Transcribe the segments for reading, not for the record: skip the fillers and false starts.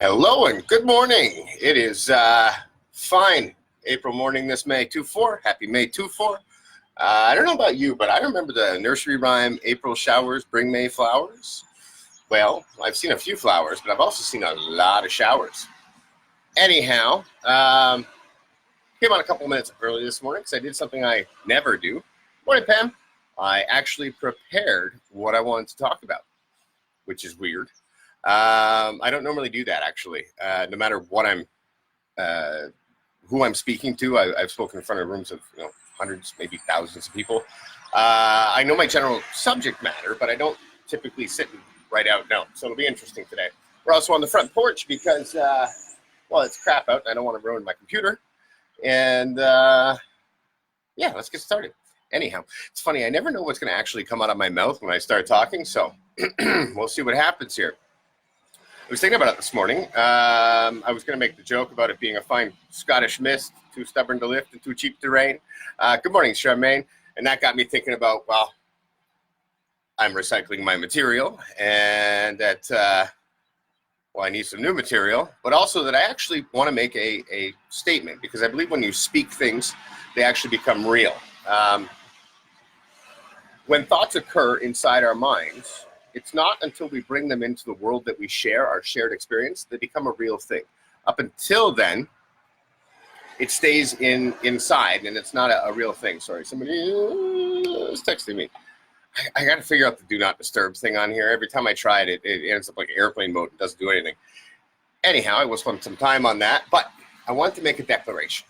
Hello and good morning. It is fine April morning this May 2-4. Happy May 2-4. I don't know about you, but I remember the nursery rhyme, April showers bring May flowers. Well, I've seen a few flowers, but I've also seen a lot of showers. Anyhow, came on a couple minutes early this morning because I did something I never do. Morning, Pam. I actually prepared what I wanted to talk about, which is weird. I don't normally do that, actually. No matter what who I'm speaking to. I've spoken in front of rooms of hundreds, maybe thousands of people. I know my general subject matter, but I don't typically sit and write out notes. So it'll be interesting today. We're also on the front porch because, well, it's crap out and I don't want to ruin my computer. And yeah, let's get started. Anyhow, it's funny. I never know what's going to actually come out of my mouth when I start talking. So we'll see what happens here. I was thinking about it this morning. I was going to make the joke about it being a fine Scottish mist, too stubborn to lift and too cheap to rain. Good morning, Charmaine. And that got me thinking about, well, I'm recycling my material and that, well, I need some new material, but also that I actually want to make a statement because I believe when you speak things, they actually become real. When thoughts occur inside our minds, it's not until we bring them into the world that we share, our shared experience, they become a real thing. Up until then, it stays inside and it's not a real thing. Sorry, somebody is texting me. I got to figure out the do not disturb thing on here. Every time I try it, it ends up like airplane mode and doesn't do anything. Anyhow, I will spend some time on that, but I want to make a declaration.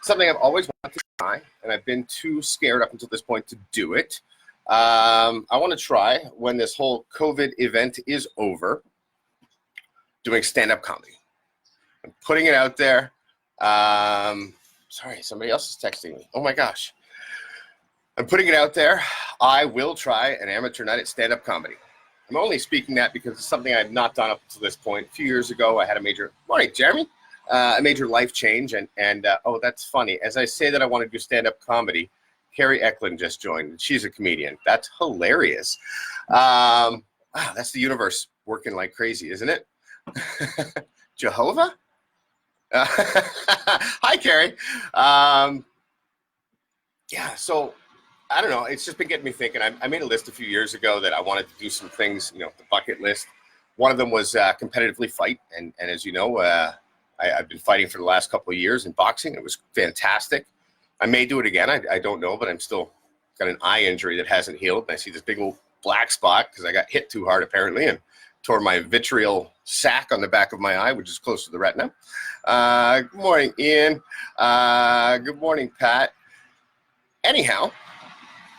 Something I've always wanted to try, and I've been too scared up until this point to do it. I want to try, when this whole COVID event is over, doing stand-up comedy. I'm putting it out there. Sorry, somebody else is texting me. Oh my gosh. I'm putting it out there. I will try an amateur night at stand-up comedy. I'm only speaking that because it's something I've not done up to this point. A few years ago, I had a major, morning, Jeremy, a major life change. And oh, that's funny. As I say that I want to do stand-up comedy, Carrie Eklund just joined. She's a comedian. That's hilarious. Wow, that's the universe working like crazy, isn't it? Jehovah? Hi, Carrie. Yeah, so I don't know. It's just been getting me thinking. I made a list a few years ago that I wanted to do some things, the bucket list. One of them was competitively fight. And as you know, I've been fighting for the last couple of years in boxing. It was fantastic. I may do it again. I don't know, but I'm still got an eye injury that hasn't healed. And I see this big old black spot because I got hit too hard apparently and tore my vitreal sac on the back of my eye, which is close to the retina. Good morning, Ian. Good morning, Pat. Anyhow,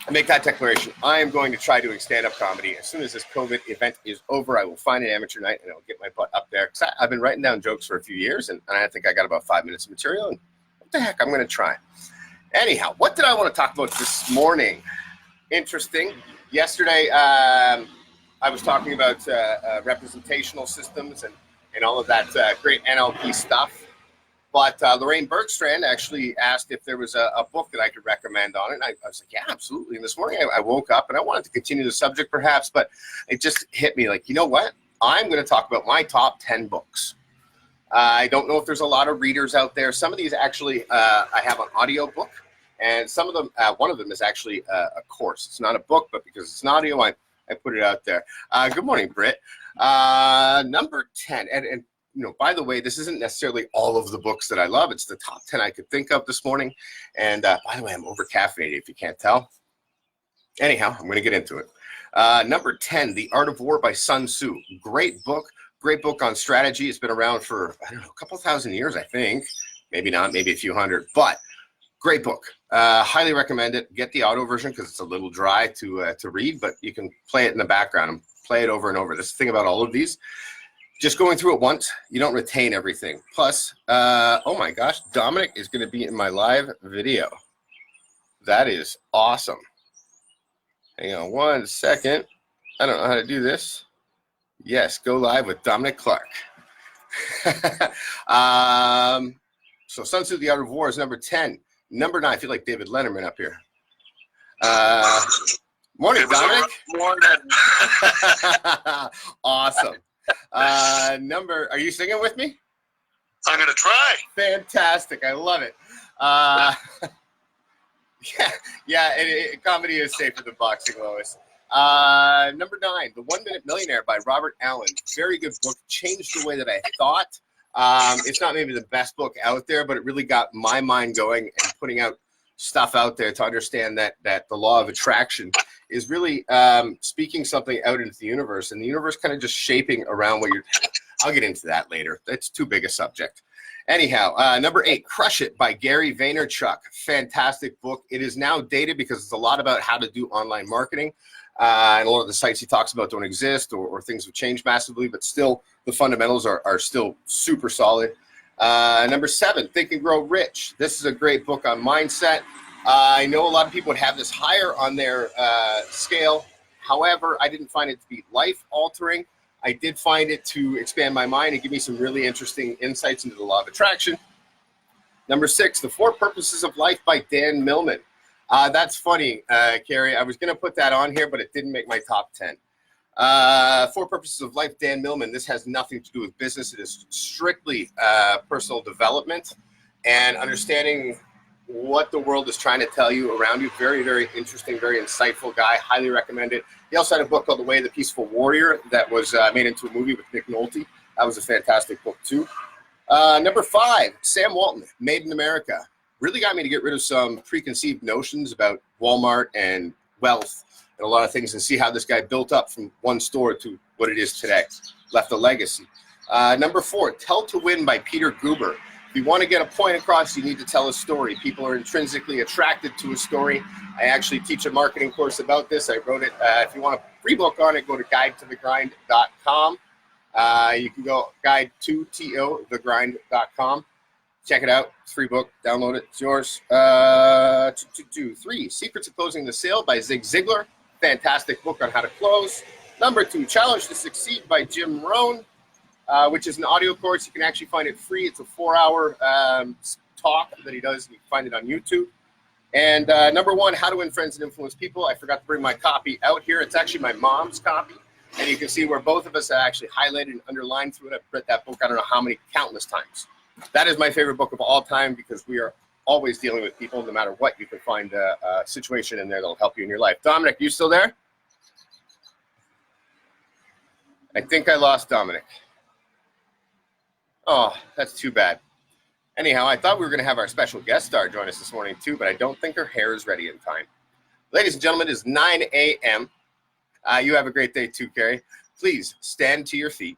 I make that declaration. I am going to try doing stand-up comedy. As soon as this COVID event is over, I will find an amateur night and I'll get my butt up there. Because I've been writing down jokes for a few years and I think I got about 5 minutes of material. And what the heck, I'm going to try. Anyhow, what did I want to talk about this morning? Interesting. Yesterday, I was talking about representational systems and all of that great NLP stuff. But Lorraine Bergstrand actually asked if there was a book that I could recommend on it. And I was like, yeah, absolutely. And this morning I woke up and I wanted to continue the subject perhaps, but it just hit me like, you know what? I'm going to talk about my top 10 books. I don't know if there's a lot of readers out there. Some of these actually I have an audio book. And some of them, one of them is actually a course. It's not a book, but because it's an audio, I put it out there. Good morning, Britt. Number 10. And by the way, this isn't necessarily all of the books that I love. It's the top 10 I could think of this morning. And by the way, I'm over-caffeinated, if you can't tell. Anyhow, I'm going to get into it. Number 10, The Art of War by Sun Tzu. Great book. Great book on strategy. It's been around for, I don't know, a couple thousand years, I think. Maybe not, maybe a few hundred. But great book. Highly recommend it. Get the audio version because it's a little dry to read, but you can play it in the background and play it over and over. This thing about all of these, just going through it once, you don't retain everything. Plus, oh my gosh, Dominic is going to be in my live video. That is awesome. Hang on 1 second. I don't know how to do this. Yes, go live with Dominic Clark. So Sun Tzu, The Art of War is number 10. Number 9, I feel like David Letterman up here. Morning, Dominic. Morning. Awesome. Are you singing with me? I'm going to try. Fantastic. I love it. Comedy is safer than boxing, Lois. Number 9, The 1 Minute Millionaire by Robert Allen. Very good book. Changed the way that I thought. It's not maybe the best book out there, but it really got my mind going and putting out stuff out there to understand that the law of attraction is really speaking something out into the universe, and the universe kind of just shaping around what you're. I'll get into that later. That's too big a subject. Anyhow, number 8, Crush It by Gary Vaynerchuk. Fantastic book. It is now dated because it's a lot about how to do online marketing. And a lot of the sites he talks about don't exist or things have changed massively, but still the fundamentals are still super solid. Number 7, Think and Grow Rich. This is a great book on mindset. I know a lot of people would have this higher on their scale. However, I didn't find it to be life-altering. I did find it to expand my mind and give me some really interesting insights into the law of attraction. Number 6, The 4 Purposes of Life by Dan Millman. That's funny, Carrie. I was going to put that on here, but it didn't make my top 10. 4 Purposes of Life, Dan Millman. This has nothing to do with business. It is strictly personal development and understanding what the world is trying to tell you around you. Very, very interesting, very insightful guy. Highly recommend it. He also had a book called The Way of the Peaceful Warrior that was made into a movie with Nick Nolte. That was a fantastic book, too. Number 5, Sam Walton, Made in America. Really got me to get rid of some preconceived notions about Walmart and wealth and a lot of things and see how this guy built up from one store to what it is today. Left a legacy. Number 4, Tell to Win by Peter Guber. If you want to get a point across, you need to tell a story. People are intrinsically attracted to a story. I actually teach a marketing course about this. I wrote it. If you want a free book on it, go to guidetothegrind.com. You can go guide to thegrind.com. Check it out. It's a free book. Download it. It's yours. 3, Secrets of Closing the Sale by Zig Ziglar. Fantastic book on how to close. Number 2, Challenge to Succeed by Jim Rohn, which is an audio course. You can actually find it free. It's a 4-hour talk that he does. You can find it on YouTube. And number 1, How to Win Friends and Influence People. I forgot to bring my copy out here. It's actually my mom's copy. And you can see where both of us are actually highlighted and underlined through it. I've read that book I don't know how many countless times. That is my favorite book of all time because we are always dealing with people. No matter what, you can find a situation in there that'll help you in your life. Dominic, you still there? I think I lost Dominic. Oh, that's too bad. Anyhow, I thought we were going to have our special guest star join us this morning too, but I don't think her hair is ready in time. Ladies and gentlemen, it is 9 a.m. You have a great day too, Carrie. Please stand to your feet.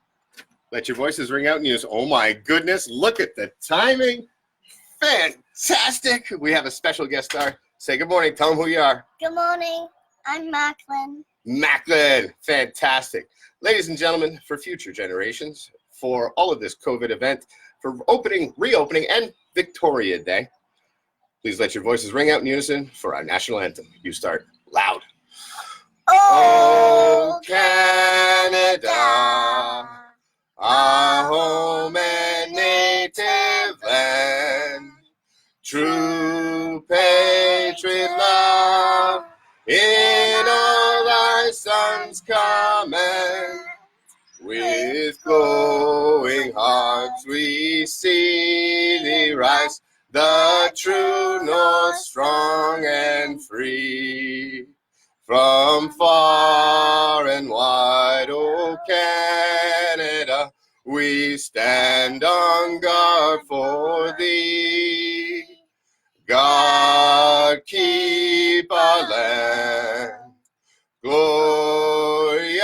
Let your voices ring out in use. Oh my goodness, look at the timing. Fantastic. We have a special guest star. Say good morning. Tell them who you are. Good morning. I'm Macklin. Macklin. Fantastic. Ladies and gentlemen, for future generations, for all of this COVID event, for opening, reopening, and Victoria Day, please let your voices ring out in unison for our national anthem. You start loud. Oh, Canada, our home and native land, true patriot love, in all thy sons command. With glowing hearts we see thee rise, the true north strong and free. From far and wide, O Canada, we stand on guard for thee. God keep our land glorious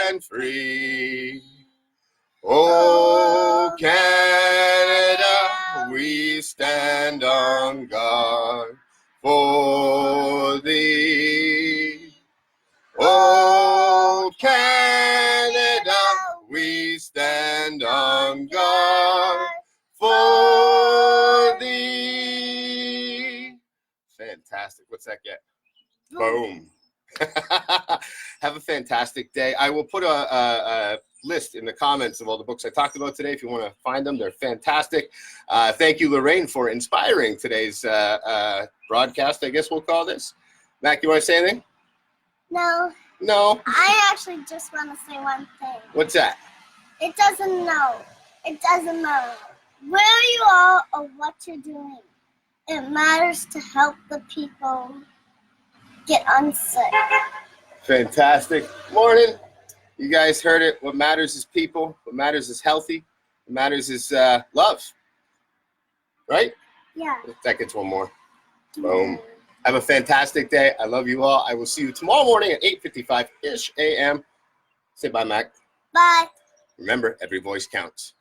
and free. O Canada, we stand on guard for thee. O Canada, we stand on guard for thee. Fantastic. What's that get? Boom. Have a fantastic day. I will put a list in the comments of all the books I talked about today if you want to find them. They're fantastic. Thank you, Lorraine, for inspiring today's broadcast, I guess we'll call this. Mac, you want to say anything? No. No. I actually just want to say one thing. What's that? It doesn't know. It doesn't matter where you are or what you're doing. It matters to help the people get unsick. Fantastic. Morning. You guys heard it. What matters is people. What matters is healthy. What matters is love. Right? Yeah. That gets one more. Boom. Have a fantastic day. I love you all. I will see you tomorrow morning at 8:55-ish a.m. Say bye, Mac. Bye. Remember, every voice counts.